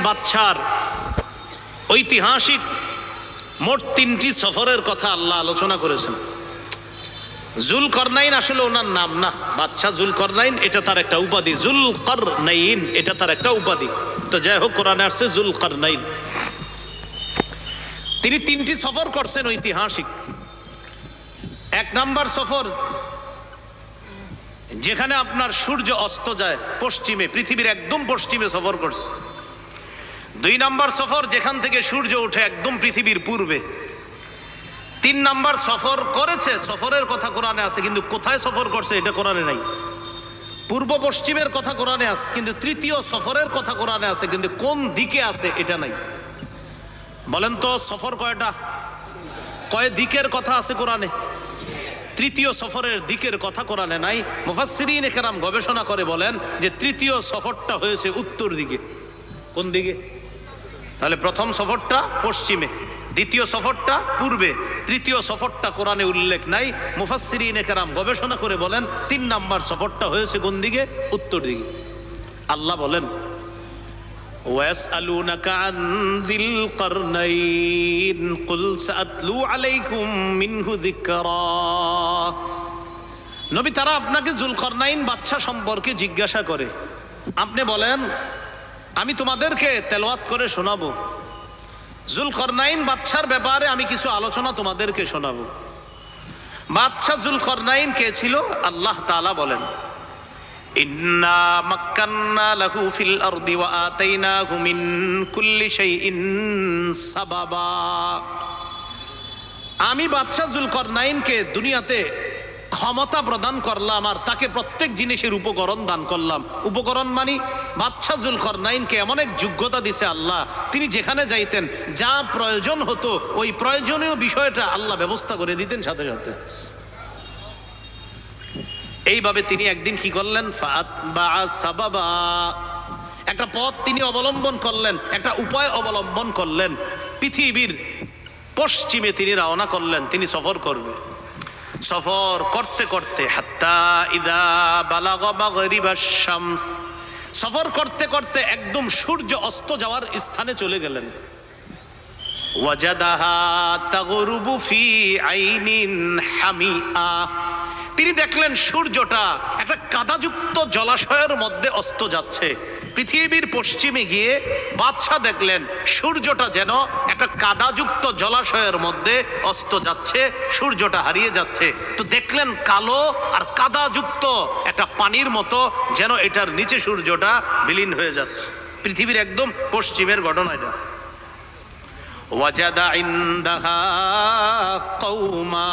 বাদশার ঐতিহাসিক মোট 3টি সফরের কথা আল্লাহ আলোচনা করেছেন। জুলকরনাইন আসলে ওনার নাম না, বাদশাহ জুলকরনাইন এটা তার একটা উপাধি, জুলকরনাইন এটা তার একটা উপাধি। তো যাই হোক, কোরআনে আসছে জুলকরনাইন। তিনি 3টি সফর করছেন ঐতিহাসিক। 1 নাম্বার সফর, যেখানে আপনার সূর্য অস্ত যায় পশ্চিমে, পৃথিবীর একদম পশ্চিমে সফর করছে। 2 নাম্বার সফর, যেখান থেকে সূর্য ওঠে একদম পৃথিবীর পূর্বে। 3 নাম্বার সফর করেছে, সফরের কথা কোরআনে আছে, কিন্তু কোথায় সফর করছে এটা কোরআনে নাই। পূর্ব পশ্চিমের কথা কোরআনে আছে, কিন্তু 3য় সফরের কথা কোরআনে আছে, কিন্তু কোন দিকে আছে এটা নাই। বলেন তো সফর কয়টা, কয় দিকের কথা আছে কোরআনে? 3য় সফরের দিকের কথা কোরআনে নাই। মুফাসসিরিনে কেরাম গবেষণা করে বলেন যে 3য় সফরটা হয়েছে উত্তর দিকে। কোন দিকে? তাহলে প্রথম সফরটা পশ্চিমে, 2য় সফরটা পূর্বে, 3য় সফরটা কোরআনে উল্লেখ নাই। মুফাসসিরিনে কেরাম গবেষণা করে বলেন 3 নাম্বার সফরটা হয়েছে কোন দিকে? উত্তর দিকে। আল্লাহ বলেন ওয়াসআলুনাকা আন যিল কারনাইন কুল সাআতলু আলাইকুম মিনহু যিকরা। নবী, তারা আপনাকে জুলকরনাইন বাদশা সম্পর্কে জিজ্ঞাসা করে, আপনি বলেন আমি তোমাদেরকে তেলাওয়াত করে শোনাবো। জুলকরনাইন বাদশার ব্যাপারে আমি কিছু আলোচনা তোমাদেরকে শোনাবো। বাদশা জুলকরনাইন কে ছিল? আল্লাহ তাআলা বলেন ইন্না মাক্কান্না লাহু ফিল আরদি ওয়া আতাইনাহু মিন কুল্লি শাইইন সাবাবা। আমি বাদশা জুলকরনাইনকে দুনিয়াতে ক্ষমতা প্রদান করলাম আর তাকে প্রত্যেক জিনিসের উপকরণ দান করলাম। উপকরণ মানে বাদশা জুলকরনাইনকে এমন এক যোগ্যতা দিছে আল্লাহ, তিনি যেখানে যাইতেন যা প্রয়োজন হতো ওই প্রয়োজনীয় বিষয়টা আল্লাহ ব্যবস্থা করে দিতেন সাথে সাথে। এইভাবে তিনি একদিন কি করলেন? ফাতবাআ সাবাবা, একটা পথ তিনি অবলম্বন করলেন, একটা উপায় অবলম্বন করলেন। পৃথিবীর পশ্চিমে তিনি রওনা করলেন, তিনি সফর করবে। সফর করতে করতে হাত্তা ইদা বালাগা মাগরিবাশ শামস, সফর করতে করতে একদম সূর্য অস্ত যাওয়ার স্থানে চলে গেলেন। ওয়াজাদাহা তাগরুবু ফি আইনিন হামিআ, তিনি দেখলেন সূর্যটা একটা কাদাযুক্ত জলাশয়ের মধ্যে অস্ত যাচ্ছে। পৃথিবীর পশ্চিমে গিয়ে বাদশাহ দেখলেন সূর্যটা যেন একটা কাদাযুক্ত জলাশয়ের মধ্যে অস্ত যাচ্ছে, সূর্যটা হারিয়ে যাচ্ছে। তো দেখলেন কালো আর কাদাযুক্ত একটা পানির মতো, যেন এটার নিচে সূর্যটা বিলীন হয়ে যাচ্ছে। পৃথিবীর একদম পশ্চিমের ঘটনা এটা। ওয়াজাদা ইনদাহা কওমা,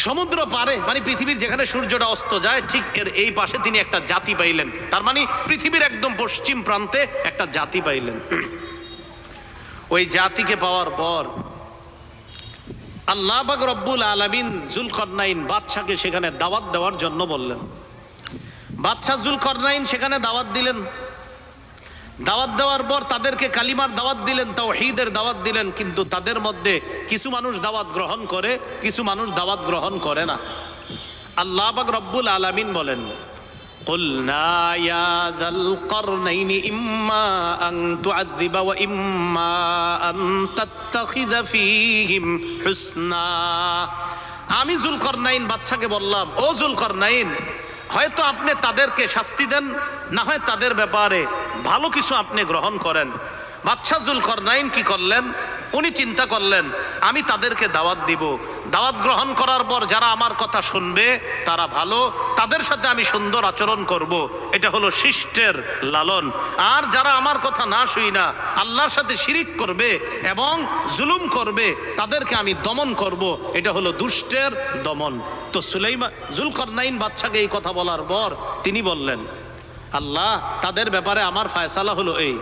সমুদ্র পারে মানে পৃথিবীর যেখানে সূর্যটা অস্ত যায় ঠিক এর এই পাশে তিনি একটা জাতি পাইলেন। তার মানে পৃথিবীর একদম পশ্চিম প্রান্তে একটা জাতি পাইলেন। ওই জাতিকে পাওয়ার পর আল্লাহ পাক রব্বুল আলামিন জুলকরনাইন বাদশাকে সেখানে দাওয়াত দেওয়ার জন্য বললেন। বাদশা জুলকরনাইন সেখানে দাওয়াত দিলেন। দাওয়াত দেওয়ার পর তাদেরকে কালিমার দাওয়াত দিলেন, তাওহীদের দাওয়াত দিলেন। কিন্তু তাদের মধ্যে কিছু মানুষ দাওয়াত গ্রহণ করে, কিছু মানুষ দাওয়াত গ্রহণ করে না। আল্লাহ পাক রব্বুল আলামিন বলেন কুলনা ইয়া যাল কারনাইনি ইম্মা আন তুআযযিবা ওয়া ইম্মা আন তাত্তাখিযা ফীহিম হুসনা। আমি জুলকরনাইন বাদশাকে বললাম, ও জুলকরনাইন, হয়তো আপনি তাদেরকে শাস্তি দেন, না হয় তাদের ব্যাপারে ভালো কিছু আপনি গ্রহণ করেন। বাদশা জুলকরনাইন কি করলেন? উনি চিন্তা করলেন আমি তাদেরকে দাওয়াত দিব, দাওয়াত গ্রহণ করার পর যারা আমার কথা শুনবে তারা ভালো, তাদের সাথে আমি সুন্দর আচরণ করব, এটা হলো শিষ্টের লালন। আর যারা আমার কথা না শুই না, আল্লাহর সাথে শিরিক করবে এবং জুলুম করবে, তাদেরকে আমি দমন করব, এটা হলো দুষ্টের দমন। তো জুলকরনাইন বাদশাকে এই কথা বলার পর তিনি বললেন, আল্লাহ তাদের ব্যাপারে আমার ফয়সালা হলো এই,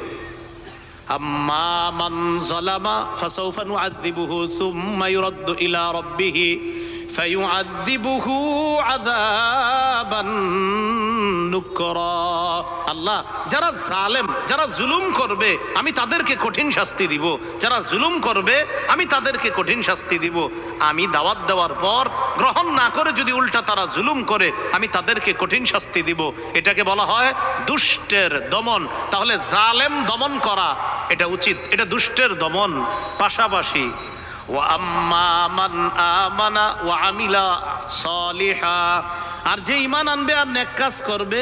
আম্মা মান যালামা ফাসাউফা নুআযযিবুহু সুম্মা ইউরাদ্দু ইলা রাব্বিহি ফায়ুআযযিবুহু আযাবান নুকরা। আল্লাহ, যারা জালেম, যারা জুলুম করবে আমি তাদেরকে কঠিন শাস্তি দিব, যারা জুলুম করবে আমি তাদেরকে কঠিন শাস্তি দিব। আমি দাওয়াত দেওয়ার পর গ্রহণ না করে যদি উল্টা তারা জুলুম করে আমি তাদেরকে কঠিন শাস্তি দিব। এটাকে বলা হয় দুষ্টের দমন। তাহলে জালেম দমন করা এটা উচিত, এটা দুষ্টের দমন। পাশাপাশি ওয়া আম্মা মান আমানা ওয়া আমিলা সালিহা, আর যে ঈমান আনবে আর নেক কাজ করবে,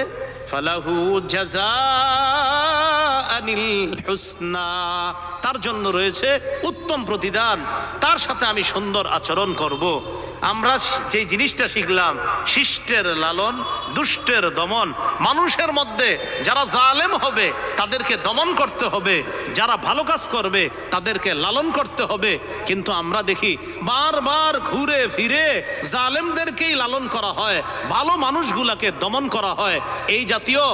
ফালাহু জাযাআনিল হুসনা, তার জন্য রয়েছে উত্তম প্রতিদান, তার সাথে আমি সুন্দর আচরণ করব। আমরা যে জিনিসটা শিখলাম, শিষ্টের লালন, দুষ্টের দমন। মানুষের মধ্যে যারা জালেম হবে তাদেরকে দমন করতে হবে, যারা ভালো কাজ করবে তাদেরকে লালন করতে হবে। কিন্তু আমরা দেখি বারবার ঘুরে ফিরে জালেমদেরকেই লালন করা হয়, ভালো মানুষগুলাকে দমন করা হয়। এই জাতীয়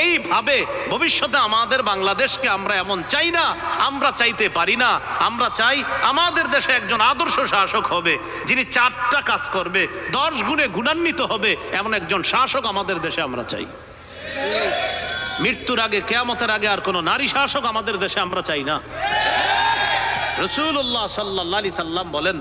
এইভাবে ভবিষ্যতে আমাদের বাংলাদেশকে আমরা এমন চাই না, আমরা চাইতে পারি না। আমরা চাই আমাদের দেশে একজন আদর্শ শাসক হবে, যিনি 4টা কাজ করবে, 10 গুণে গুণান্বিত হবে, এমন একজন শাসক আমাদের দেশে আমরা চাই। মৃত্যুর আগে, কিয়ামতের আগে আর কোনো নারী শাসক আমাদের দেশে আমরা চাই না। রাসূলুল্লাহ সাল্লাল্লাহু আলাইহি সাল্লাম বলেন,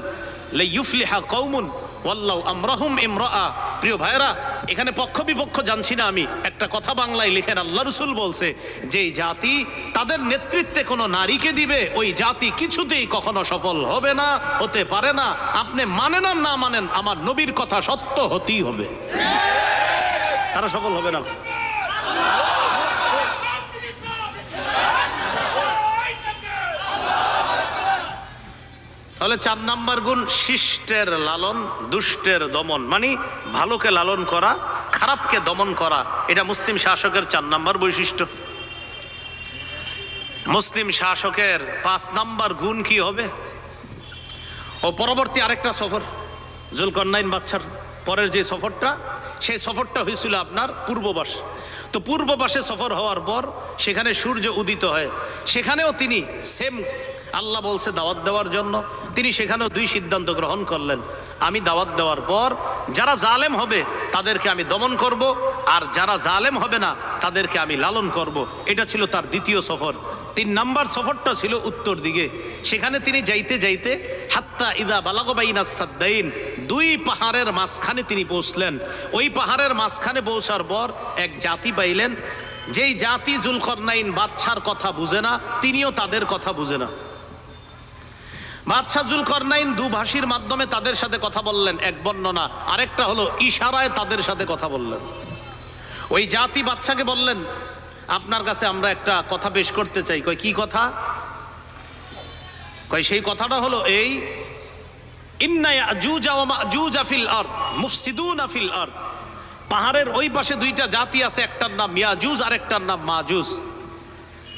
লা ইউফলিহা কওমুন ওয়াল্লাহু আমরাহুম ইমরাআ। প্রিয় ভাইরা, এখানে পক্ষ বিপক্ষ জানছি না আমি, একটা কথা বাংলায় লিখেন, আল্লাহ রাসূল বলছে যেই জাতি তাদের নেতৃত্বে কোনো নারীকে দিবে ওই জাতি কিছুতেই কখনো সফল হবে না, হতে পারে না। আপনি মানেন আর না মানেন, আমার নবীর কথা সত্য হতেই হবে, তারা সফল হবে না। তাহলে 4 নাম্বার গুণ শিষ্টের লালন, দুষ্টের দমন, মানে ভালোকে লালন করা, খারাপকে দমন করা। এটা মুসলিম শাসকের 4 নাম্বার বৈশিষ্ট্য। মুসলিম শাসকের 5 নাম্বার গুণ কি হবে? ও পরবর্তী আরেকটা সফর, জুলকারনাইন বাদশার পরের যে সফরটা, সেই সফরটা হয়েছিল আপনার পূর্ববাস। তো পূর্ববাসে সফর হওয়ার পর সেখানে সূর্য উদিত হয়, সেখানেও তিনি সেম, আল্লাহ বলছে দাওয়াত দেওয়ার জন্য, তিনি সেখানেও 2 সিদ্ধান্ত গ্রহণ করলেন। আমি দাওয়াত দেওয়ার পর যারা জালেম হবে তাদেরকে আমি দমন করব, আর যারা জালেম হবে না তাদেরকে আমি লালন করব। এটা ছিল তার দ্বিতীয় সফর। 3 নাম্বার সফরটা ছিল উত্তর দিকে। সেখানে তিনি যাইতে যাইতে হাত্তা ইদা বালাগা বাইনাস সাদ্দাইন, 2 পাহাড়ের মাঝখানে তিনি পৌঁছলেন। ওই পাহাড়ের মাঝখানে পৌঁছার পর এক জাতি পাইলেন, যেই জাতি জুলকারনাইন বাদশার কথা বুঝে না, তিনিও তাদের কথা বুঝে না। বাদশাহ জুলকারনাইন দুভাষীর মাধ্যমে তাদের সাথে কথা বললেন, এক বর্ণনা, আরেকটা হলো ইশারায় তাদের সাথে কথা বললেন। ওই জাতি বাদশাকে বললেন, আপনার কাছে আমরা একটা কথা পেশ করতে চাই। কয় কি কথা? কয় সেই কথাটা হলো এই, ইন্না ইয়াজুজ ওয়া মাজুজ ফিল আরদ মুফসিদুনা ফিল আরদ। পাহাড়ের ওই পাশে 2টা জাতি আছে, একটার নাম ইয়াজুজ আর একটার নাম মাজুজ।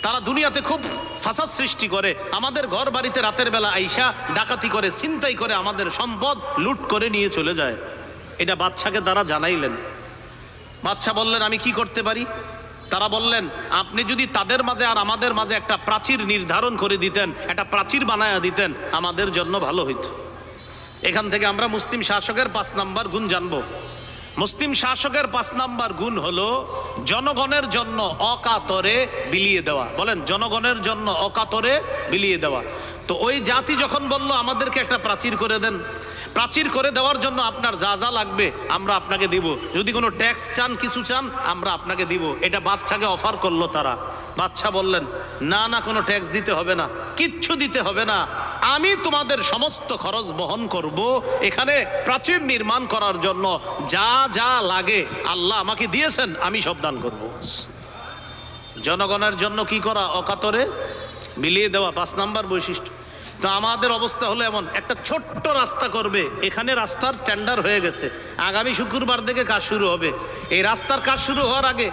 তারা দুনিয়াতে খুব ফাসাদ সৃষ্টি করে, আমাদের ঘর বাড়িতে রাতের বেলা আইসা ডাকাতি করে, ছিনতাই করে, আমাদের সম্পদ লুট করে নিয়ে চলে যায়। এটা বাদশাকে তারা জানাইলেন। বাদশা বললেন, আমি কি করতে পারি? তারা বললেন, আপনি যদি তাদের মাঝে আর আমাদের মাঝে একটা প্রাচীর নির্ধারণ করে দিতেন, একটা প্রাচীর বানায়া দিতেন, আমাদের জন্য ভালো হইতো। এখান থেকে আমরা মুসলিম শাসকের 5 নাম্বার গুণ জানবো। মুসলিম শাসকের 5 নাম্বার গুণ হলো জনগণের জন্য অকাতরে বিলিয়ে দেওয়া। বলেন, জনগণের জন্য অকাতরে বিলিয়ে দেওয়া। তো ওই জাতি যখন বলল আমাদেরকে একটা প্রাচীর করে দেন, প্রাচীর করে দেওয়ার জন্য আপনার যা যা লাগবে আমরা আপনাকে দিব, যদি কোনো ট্যাক্স চান, কিছু চান, আমরা আপনাকে দিব। এটা বাদশাকে অফার করলো তারা। বাদশা বললেন, না না, কোনো ট্যাক্স দিতে হবে না, কিচ্ছু দিতে হবে না, আমি তোমাদের সমস্ত খরচ বহন করব। এখানে প্রাচীর নির্মাণ করার জন্য যা যা লাগে আল্লাহ আমাকে দিয়েছেন, আমি সব দান করব। জনগণের জন্য কি করা? অকাতরে বিলিয়ে দেওয়া 5 নাম্বার বৈশিষ্ট্য। তো আমাদের অবস্থা হলো এমন, একটা ছোট্ট রাস্তা করবে, এখানে রাস্তার টেন্ডার হয়ে গেছে, আগামী শুক্রবার থেকে কাজ শুরু হবে। এই রাস্তার কাজ শুরু হওয়ার আগে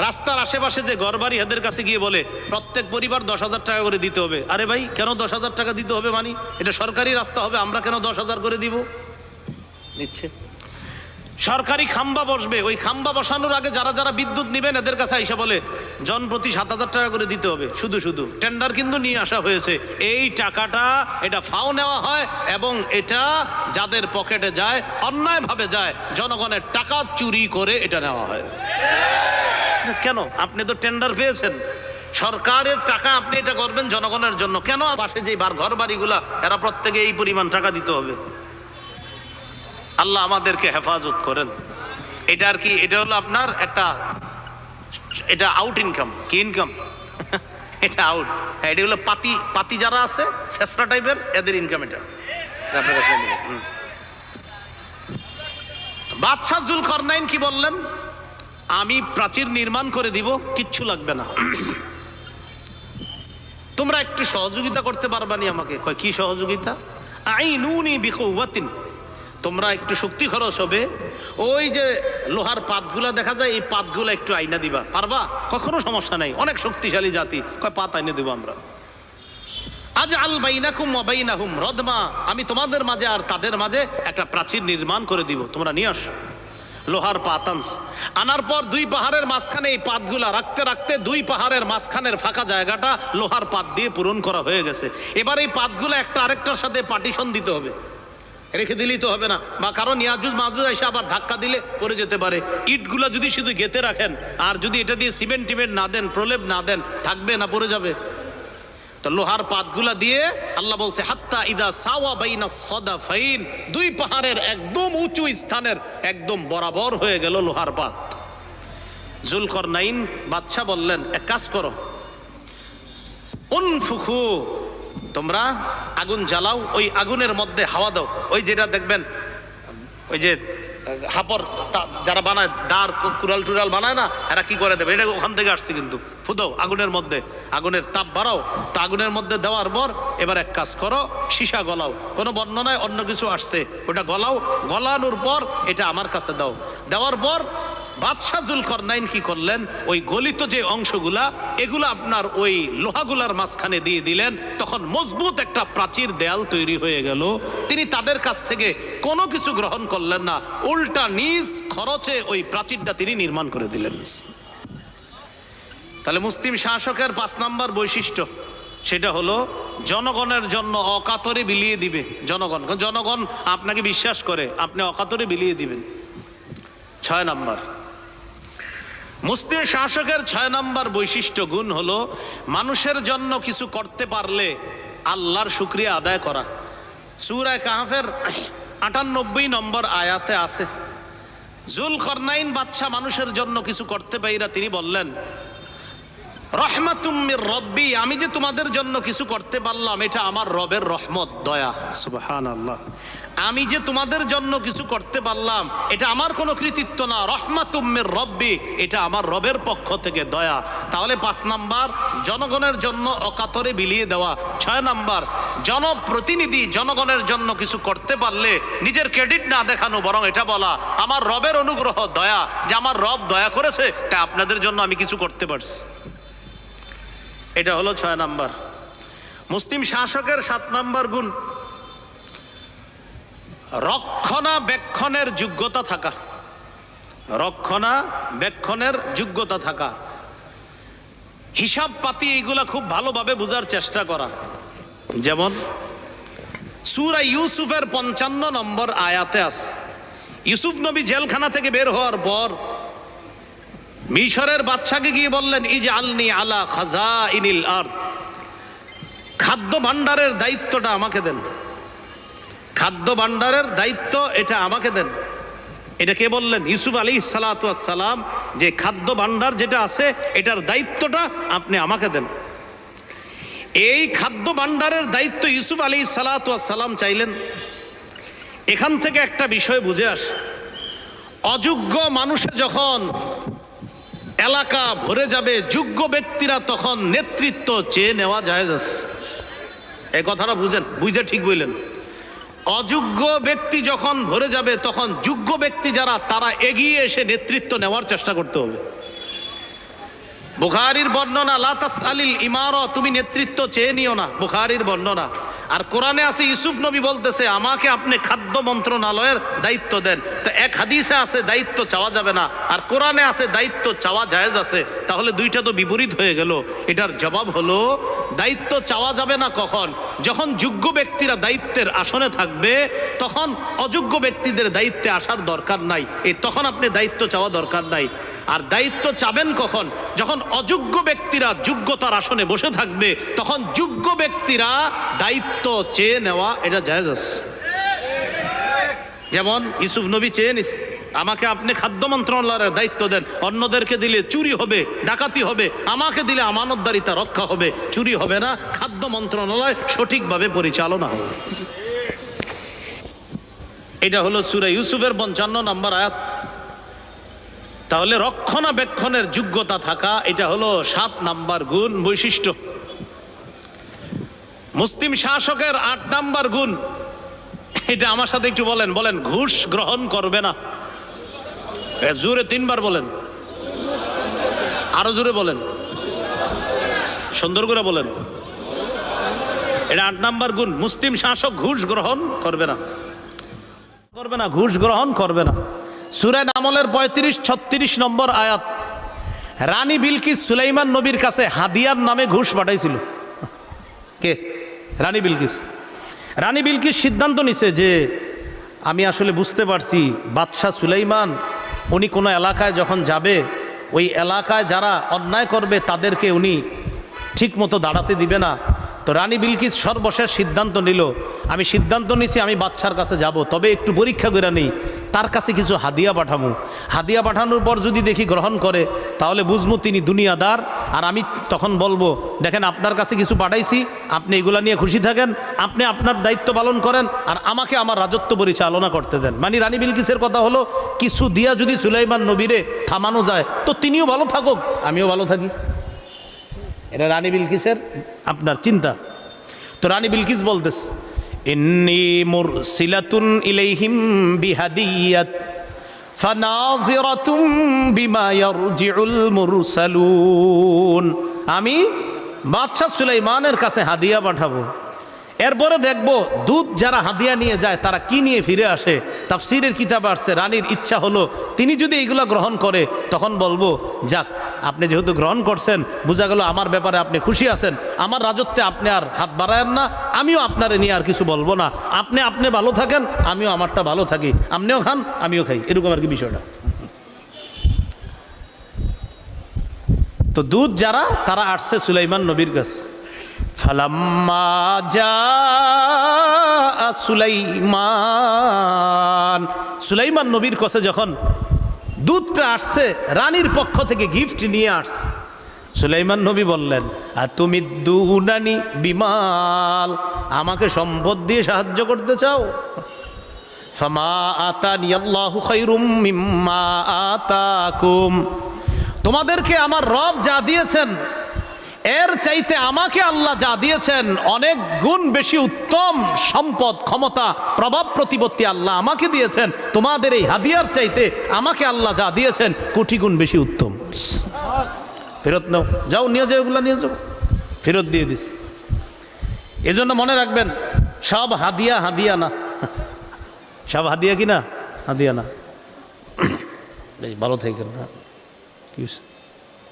রাস্তার আশেপাশে যে ঘরবাড়ি এদের কাছে গিয়ে বলে প্রত্যেক পরিবার 10,000 টাকা করে দিতে হবে। আরে ভাই, কেন 10,000 টাকা দিতে হবে? মানে এটা সরকারি রাস্তা হবে, আমরা কেন 10,000 করে দিব? নিচ্ছে। সরকারি খাম্বা বসবে, ওই খাম্বা বসানোর আগে যারা যারা বিদ্যুৎ নেবেন এদের কাছে আইসা বলে জন প্রতি 7,000 টাকা করে দিতে হবে। শুধু শুধু টেন্ডার কিন্তু নিয়ে আসা হয়েছে, এই টাকাটা এটা ফাও নেওয়া হয় এবং এটা যাদের পকেটে যায়, অন্যায়ভাবে যায়, জনগণের টাকা চুরি করে এটা নেওয়া হয়। কেন? আপনি তো টেন্ডার পেয়েছেন, সরকারের টাকা, আপনি এটা করবেন জনগণের জন্য, কেন পাশে যে ঘর বাড়িগুলা এরা প্রত্যেকে এই পরিমাণ টাকা দিতে হবে? আল্লাহ আমাদেরকে হেফাজত করেন। এটা আর কি, এটা হলো আপনার একটা, এটা আউট ইনকাম। কি ইনকাম? এটা আউট। হ্যাঁ, এটা হলো পাতি পাতি যারা আছে ছেসরা টাইপের, এদের ইনকাম এটা। বাদশাহ জুলকারনাইন কি বললেন? আমি প্রাচীর নির্মাণ করে দিব, কিচ্ছু লাগবে না, তোমরা একটু সহযোগিতা করতে পারবানি আমাকে? কয় কি সহযোগিতা? আইনুনি বিকুওয়াতিন, তোমরা একটু শক্তি খরচ হবে, ওই যে লোহার পাতগুলা দেখা যায়, এই পাতগুলা একটু আইনা দিবা, পারবা? কখনো সমস্যা নাই, অনেক শক্তিশালী জাতি। কয় পাত আইনে দিব আমরা। আজআল বাইনাকুম ওয়া বাইনাহুম রদমা, আমি তোমাদের মাঝে আর তাদের মাঝে একটা প্রাচীর নির্মাণ করে দিব, তোমরা নিয়ে আসো। লোহার পাত আনার পর দুই পাহাড়ের মাঝখানে এই পাতগুলা রাখতে রাখতে দুই পাহাড়ের মাঝখানের ফাঁকা জায়গাটা লোহার পাত দিয়ে পূরণ করা হয়ে গেছে। এবার এই পাতগুলা একটা আরেকটার সাথে পার্টিশন দিতে হবে, রেখে দিলেই তো হবে না, বা কারণ ইয়াজুজ মাজুজ এসে আবার ধাক্কা দিলে পড়ে যেতে পারে। ইটগুলা যদি শুধু গেঁথে রাখেন আর যদি এটা দিয়ে সিমেন্ট টিমেন্ট না দেন, প্রলেপ না দেন, থাকবে না, পড়ে যাবে। তো লোহার পাতগুলা দিয়ে আল্লাহ বলছে হাত্তা ইদা সাওয়া বাইনা সাদাফাইন, দুই পাহাড়ের একদম উঁচু স্থানের একদম বরাবর হয়ে গেল লোহার পাত। জুলকারনাইন বাদশা বললেন, এক কাজ করো, উনফুখু, তোমরা আগুন জ্বালাও, ওই আগুনের মধ্যে হাওয়া দাও। ওই যেটা দেখবেন, ওই যে হাপর যারা বানায়, দাঁড় কুড়াল টুরাল বানায় না, এরা কি করে দেবে, এটা ওখান থেকে আসছে কিন্তু। ফুদাও আগুনের মধ্যে, আগুনের তাপ বাড়াও, তা আগুনের মধ্যে দেওয়ার পর এবার এক কাজ করো, সীসা গলাও। কোনো বর্ণনায় অন্য কিছু আসছে, ওটা গলাও, গলানোর পর এটা আমার কাছে দাও। দেওয়ার পর বাদশাহ জুলকারনাইন কি করলেন, ওই গলিত যে অংশগুলা এগুলা আপনার ওই লোহাগুলার মাঝখানে দিয়ে দিলেন, তখন মজবুত একটা প্রাচীর দেয়াল তৈরি হয়ে গেল। তিনি তাদের কাছ থেকে কোনো কিছু গ্রহণ করলেন না, উল্টা নিজ খরচে ওই প্রাচীরটা তিনি নির্মাণ করে দিলেন। তাহলে মুসলিম শাসকের 5 নাম্বার বৈশিষ্ট্য, সেটা হলো জনগণের জন্য অকাতরে বিলিয়ে দিবে। জনগণ আপনাকে বিশ্বাস করে, আপনি অকাতরে বিলিয়ে দিবেন। 6 নাম্বার মুসলিম শাসকের 6 নাম্বার বৈশিষ্ট্য গুণ হলো মানুষের জন্য কিছু করতে পারলে আল্লাহর শুকরিয়া আদায় করা। সূরা কাহফের 98 নম্বর আয়াতে আছে, জুলকারনাইন বাদশা মানুষের জন্য কিছু করতে পাইরা তিনি বললেন, রহমাতুম মির রব্বি, আমি যে তোমাদের জন্য কিছু করতে পারলাম এটা আমার রবের রহমত, দয়া। সুবহানাল্লাহ। আমি যে তোমাদের জন্য কিছু করতে পারলাম এটা আমার কোনো কৃতিত্ব না, রহমাতুম মির রব্বি, এটা আমার রবের পক্ষ থেকে দয়া। তাহলে 5 নাম্বার জনগণের জন্য অকাতরে বিলিয়ে দেওয়া। 6 নাম্বার জনপ্রতিনিধি জনগণের জন্য কিছু করতে পারলে নিজের ক্রেডিট না দেখানো, বরং এটা বলা আমার রবের অনুগ্রহ, দয়া, যে আমার রব দয়া করেছে তাই আপনাদের জন্য আমি কিছু করতে পারছি। এটা হলো 6 নাম্বার। মুসলিম শাসকের 7 নাম্বার গুণ, রক্ষণাবেক্ষণের যোগ্যতা থাকা। রক্ষণাবেক্ষণের যোগ্যতা থাকা, হিসাব পাতি এইগুলা খুব ভালোভাবে বোঝার চেষ্টা করা। যেমন সূরা ইউসুফের 55 নম্বর আয়াতে আছে, ইউসুফ নবী জেলখানা থেকে বের হওয়ার পর মিশরের বাদশাকে গিয়ে বললেন, ইজআলনি আলা খাযাইনিল আরদ, খাদ্য ভাণ্ডারের দায়িত্বটা আমাকে দেন, খাদ্য ভাণ্ডারের দায়িত্ব এটা আমাকে দেন। এটা কে বললেন? ইউসুফ আলাইহিস সালাতু ওয়াস সালাম, যে খাদ্য ভাণ্ডার যেটা আছে এটার দায়িত্বটা আপনি আমাকে দেন। এই খাদ্য ভাণ্ডারের দায়িত্ব ইউসুফ আলাইহিস সালাতু ওয়াস সালাম চাইলেন। এখান থেকে একটা বিষয় বুঝে আসে, অযোগ্য মানুষে যখন এলাকা ভরে যাবে, যোগ্য ব্যক্তিরা তখন নেতৃত্ব চেয়ে নেওয়া জায়েজ আছে। এই কথাটা বুঝে ঠিক বললেন। অযোগ্য ব্যক্তি যখন ভরে যাবে তখন যোগ্য ব্যক্তি যারা তারা এগিয়ে এসে নেতৃত্ব নেওয়ার চেষ্টা করতে হবে। বুখারীর বর্ণনা, লা তাসআলিল ইমারা, তুমি নেতৃত্ব চেয়ে নিও না, বুখারীর বর্ণনা। আর কোরআনে আছে ইউসুফ নবী বলতেছে আমাকে আপনি খাদ্য মন্ত্রণালয়ের দায়িত্ব দেন। তো এক হাদিসে আছে দায়িত্ব চাওয়া যাবে না, আর কোরআনে আছে দায়িত্ব চাওয়া জায়েজ আছে, তাহলে দুইটা তো বিপরীত হয়ে গেল। এটার জবাব হলো দায়িত্ব চাওয়া যাবে না কখন? যখন যোগ্য ব্যক্তিরা দায়িত্বের আসনে থাকবে, তখন অযোগ্য ব্যক্তিদের দায়িত্বে আসার দরকার নাই, তখন আপনি দায়িত্ব চাওয়া দরকার নাই। আর দায়িত্ব চাবেন কখন? যখন অযোগ্য ব্যক্তিরা যোগ্যতার আসনে বসে থাকবে, তখন যোগ্য ব্যক্তিরা দায়িত্ব চেয়ে নেওয়া এটা জায়েজ আছে। যেমন ইউসুফ নবী চেয়ে নিস আমাকে আপনি খাদ্য মন্ত্রণালয়ের দায়িত্ব দেন, অন্যদেরকে দিলে চুরি হবে, ডাকাতি হবে, আমাকে দিলে আমানতদারিতা রক্ষা হবে, চুরি হবে না, খাদ্য মন্ত্রণালয় সঠিকভাবে পরিচালনা হবে। এটা হলো সূরা ইউসুফের 55 নম্বর আয়াত। তাহলে রক্ষণাবেক্ষণের যোগ্যতা থাকা এটা হলো 7 নাম্বার গুণ, বৈশিষ্ট্য। মুসলিম শাসকের 8 নাম্বার গুণ, এটা আমার সাথে একটু বলেন, বলেন ঘুষ গ্রহণ করবে না। জোরে 3 বার বলেন, আরো জোরে বলেন, সুন্দর করে বলেন। এটা 8 নাম্বার গুণ, মুসলিম শাসক ঘুষ গ্রহণ করবে না, করবে না, ঘুষ গ্রহণ করবে না। সূরা নামলের 35-36 নম্বর আয়াত। রানী বিলকিস সুলাইমান নবীর কাছে হাদিয়ার নামে ঘুষ পাঠাইছিল। কে? রানী বিলকিস। রানী বিলকিস সিদ্ধান্ত নিছে যে আমি আসলে বুঝতে পারছি বাদশাহ সুলাইমান উনি কোনো এলাকায় যখন যাবে, ওই এলাকায় যারা অন্যায় করবে তাদেরকে উনি ঠিক মতো দাঁড়াতে দিবে না। তো রানী বিলকিস সর্বশেষ সিদ্ধান্ত নিল, আমি সিদ্ধান্ত নিছি আমি বাদশার কাছে যাব, তবে একটু পরীক্ষা করে নেই, তার কাছে কিছু হাদিয়া পাঠাবো। হাদিয়া পাঠানোর পর যদি দেখি গ্রহণ করে, তাহলে বুঝবো তিনি দুনিয়াদার। আর আমি তখন বলবো, দেখেন আপনার কাছে কিছু পাঠাইছি, আপনি এগুলা নিয়ে খুশি থাকেন, আপনি আপনার দায়িত্ব পালন করেন, আর আমাকে আমার রাজত্ব পরিচালনা করতে দেন। মানে রানী বিলকিসের কথা হলো কিছু দিয়া যদি সুলাইমান নবীরে থামানো যায়, তো তিনিও ভালো থাকুক, আমিও ভালো থাকি। এটা রানী বিলকিসের আপনার চিন্তা। তো রানী বিলকিস বলতেছে, ইন্নী মুরসিলাতুন ইলাইহিম বিহাদিয়াত ফানাযিরাতুম বিমা ইয়ারজিউল মুরসালুন। আমি বাদশা সুলাইমানের কাছে হাদিয়া পাঠাবো, এরপরে দেখব দুধ যারা হাদিয়া নিয়ে যায় তারা কি নিয়ে ফিরে আসে। তাফসীরের কিতাবে আসছে রানীর ইচ্ছা হলো তিনি যদি এইগুলা গ্রহণ করে, তখন বলবো যাক আপনি যেহেতু গ্রহণ করছেন, বোঝা গেল আমার ব্যাপারে আপনি খুশি আছেন, আমার রাজত্বে আপনি আর হাত বাড়ায়েন না, আমিও আপনারে নিয়ে আর কিছু বলবো না, আপনি ভালো থাকেন, আমিও আমারটা ভালো থাকি, আপনিও খান আমিও খাই, এরকম আর কি বিষয়টা। তো দুধ যারা তারা আসছে সুলাইমান নবীর কাছে। ফালাম্মা জাআ সুলাইমান নবীর কাছে যখন দুধটা আসছে, রানীর পক্ষ থেকে গিফট নিয়ে আসছে, সুলাইমান নবী বললেন আতুমিদ্দুনানি বিমাল, আমাকে সম্পদ দিয়ে সাহায্য করতে চাও? ফামা আতানি আল্লাহু খায়রুম মিম্মা আতাকুম, তোমাদেরকে আমার রব যা দিয়েছেন এর চাইতে আমাকে আল্লাহ যা দিয়েছেন অনেক গুণ বেশি উত্তম সম্পদ, ক্ষমতা, প্রভাব প্রতিপত্তি আল্লাহ আমাকে দিয়েছেন। তোমাদের এই হাদিয়ার চাইতে আমাকে আল্লাহ যা দিয়েছেন কোটি গুণ বেশি উত্তম। ফেরত নাও, যাও নিয়ে যাও, এগুলা নিয়ে যাও, ফেরত দিয়ে দিস। এজন্য মনে রাখবেন, সব হাদিয়া হাদিয়া না, সব হাদিয়া কি না, হাদিয়া না। ভালো থাকেন না,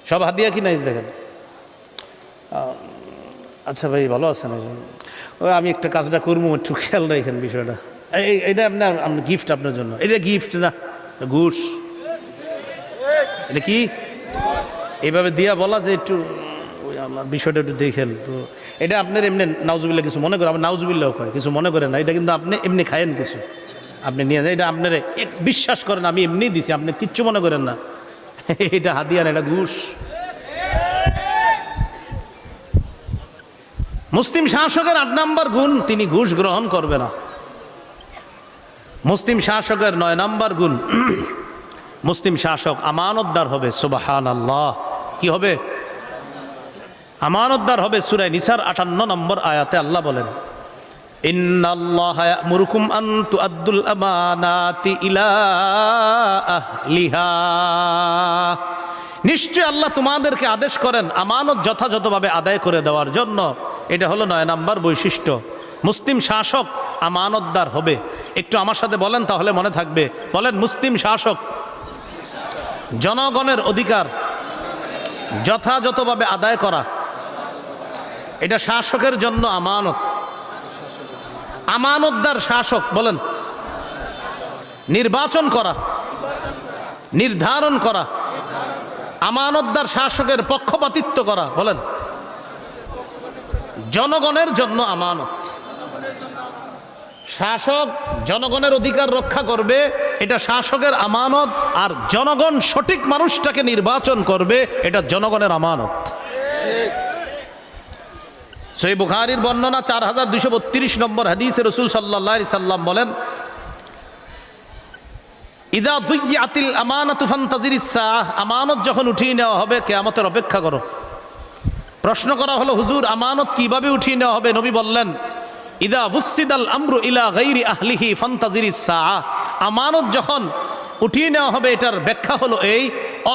সব হাদিয়া কি না দেখেন। আচ্ছা ভাই ভালো আছেন? ওই আমি একটা কাজটা করবো, একটু খেয়াল রাখেন বিষয়টা। এটা আপনার গিফট আপনার জন্য, এটা গিফট না, ঘুষ। এটা কি এইভাবে দিয়া বলা যে একটু ওই আমার বিষয়টা একটু দেখেন। তো এটা আপনার এমনি নাউজুবিল্লাহ কিছু মনে করেন, আমার নাউজুবিল্লাহ হয় কিছু মনে করেন না, এটা কিন্তু আপনি এমনি খায়েন কিছু, আপনি নিয়ে যান, এটা আপনার বিশ্বাস করেন আমি এমনি দিছি, আপনি কিচ্ছু মনে করেন না, এটা হাদিয়া না, এটা ঘুষ। মুসলিম শাসকের 8 নাম্বার গুণ, তিনি ঘুষ গ্রহণ করবে না। মুসলিম শাসকের 9 নাম্বার গুণ, মুসলিম শাসক আমানতদার হবে। সুবহানাল্লাহ, কি হবে? আমানতদার হবে। সূরা নিসার 58 নম্বর আয়াতে আল্লাহ বলেন, ইন্নাল্লাহা ইয়া'মুরুকুম আন তুআদ্দুল আমানাতি ইলা আহলিহা, নিশ্চয় আল্লাহ তোমাদেরকে আদেশ করেন আমানত যথাযথভাবে আদায় করে দেওয়ার জন্য। এটা হলো 9 নাম্বার বৈশিষ্ট্য। মুসলিম শাসক আমানতদার হবে। একটু আমার সাথে বলেন, তাহলে মনে থাকবে। বলেন, মুসলিম শাসক জনগণের অধিকার যথাযথভাবে আদায় করা, এটা শাসকের জন্য আমানত। আমানতদার শাসক বলেন, নির্বাচন করা, নির্ধারণ করা, আমানতদার শাসকের পক্ষপাতিত্ব করা, বলেন, জনগণের জন্য আমানত। শাসক জনগণের অধিকার রক্ষা করবে, এটা শাসকের আমানত। আর জনগণ সঠিক মানুষটাকে নির্বাচন করবে, এটা জনগণের আমানত। সহিহ বুখারীর বর্ণনা 4232 নম্বর হাদিসে রাসূল সাল্লাল্লাহু আলাইহি সাল্লাম বলেন, ইদা দুইয়াতিল আমানাতু ফান্তাজিরিস সাআহ, আমানত যখন উঠিয়ে নেওয়া হবে কিয়ামতের অপেক্ষা করো। প্রশ্ন করা হলো, হুজুর আমানত কিভাবে উঠিয়ে নেওয়া হবে? নবী বললেন, ইদা বুসিদাল আমরু ইলা গায়রি আহলিহি ফান্তাজিরিস সাআহ, আমানত যখন উঠিয়ে নেওয়া হবে এটার ব্যাখ্যা হলো এই,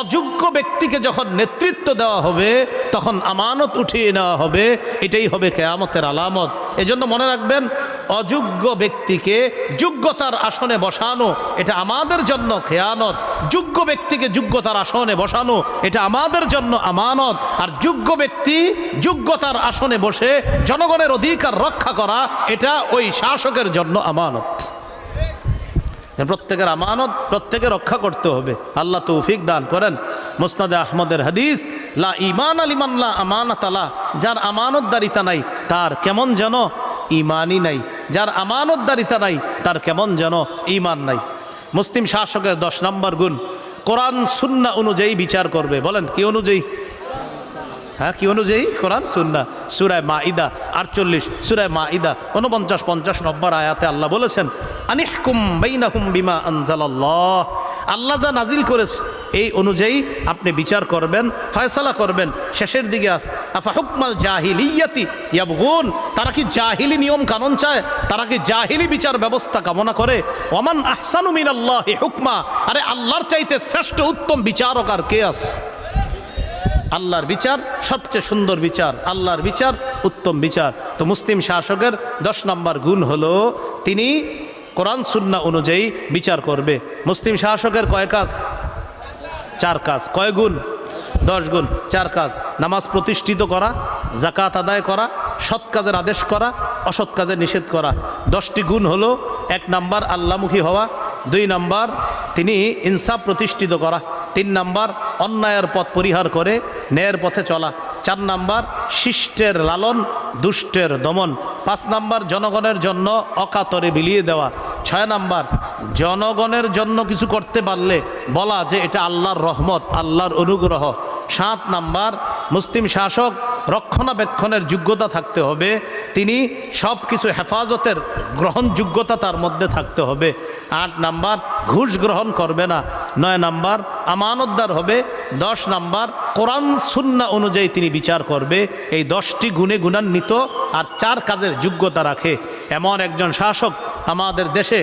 অযোগ্য ব্যক্তিকে যখন নেতৃত্ব দেওয়া হবে তখন আমানত উঠিয়ে নেওয়া হবে, এটাই হবে কিয়ামতের আলামত। এজন্য মনে রাখবেন, অযোগ্য ব্যক্তিকে যোগ্যতার আসনে বসানো এটা আমাদের জন্য খেয়ানত, যোগ্য ব্যক্তিকে যোগ্যতার আসনে বসানো এটা আমাদের জন্য আমানত। আর যোগ্য ব্যক্তি যোগ্যতার আসনে বসে জনগণের অধিকার রক্ষা করা এটা ওই শাসকের জন্য আমানত। প্রত্যেকের আমানত প্রত্যেকে রক্ষা করতে হবে। আল্লাহ তৌফিক দান করেন। মুসনাদে আহমদের হাদিস, লা ঈমান লিমান লা আমানাত লা, যার আমানতদারিতা নাই তার কেমন যেন ঈমানই নাই, যার আমানতদারিতা নাই তার কেমন যেন ঈমান নাই। মুসলিম শাসকের 10 নম্বর গুণ, কোরআন সুন্নাহ অনুযায়ী বিচার করবে। বলেন, কি অনুযায়ী? হ্যাঁ, কি অনুযায়ী? কোরআন সুন্নাহ। সূরা মাইদা 48, সূরা মাইদা 49, 50 নম্বর আয়াতে আল্লাহ বলেছেন, আনিহকুম বাইনাহুম বিমা আনজালাল্লাহ, আল্লাহ যা নাজিল করেছে এই অনুযায়ী আপনি বিচার করবেন, ফয়সালা করবেন। শেষের দিকে আস, আফা হুকমাল জাহিলিয়াতি ইয়াবগুন, তারা কি জাহিলি নিয়ম কানুন চায়? তারা কি জাহিলি বিচার ব্যবস্থা কামনা করে? ওয়ামান আহসানু মিনাল্লাহি হুকমা, আরে আল্লাহর চাইতে শ্রেষ্ঠ উত্তম বিচারক আর কে আছে? আল্লাহর বিচার সবচেয়ে সুন্দর বিচার, আল্লাহর বিচার উত্তম বিচার। তো মুসলিম শাসকের 10 নম্বর গুণ হলো তিনি কোরআন সুন্নাহ অনুযায়ী বিচার করবে। মুসলিম শাসকের কয় কাজ? 4 কাজ। কয় গুণ? 10 গুণ। 4 কাজ, নামাজ প্রতিষ্ঠিত করা, যাকাত আদায় করা, সৎ কাজের আদেশ করা, অসৎ কাজের নিষেধ করা। 10টি গুণ হলো, 1 নাম্বার আল্লাহমুখী হওয়া, 2 নাম্বার তিনি ইনসাফ প্রতিষ্ঠিত করা, 3 নাম্বার অন্যায়ের পথ পরিহার করে ন্যায়ের পথে চলা, 4 নাম্বার শিষ্টের লালন দুষ্টের দমন, 5 নাম্বার জনগণের জন্য অকাতরে বিলিয়ে দেওয়া, 6 নাম্বার জনগণের জন্য কিছু করতে পারলে বলা যে এটা আল্লাহর রহমত, আল্লাহর অনুগ্রহ, 7 নাম্বার মুসলিম শাসক রক্ষণাবেক্ষণের যোগ্যতা থাকতে হবে, তিনি সব কিছু হেফাজতের গ্রহণযোগ্যতা তার মধ্যে থাকতে হবে, 8 নাম্বার ঘুষ গ্রহণ করবে না, 9 নাম্বার আমানতদার হবে, 10 নাম্বার কোরআন সুন্নাহ অনুযায়ী তিনি বিচার করবে। এই 10টি গুণে গুণান্বিত আর 4 কাজের যোগ্যতা রাখে এমন একজন শাসক আমাদের দেশে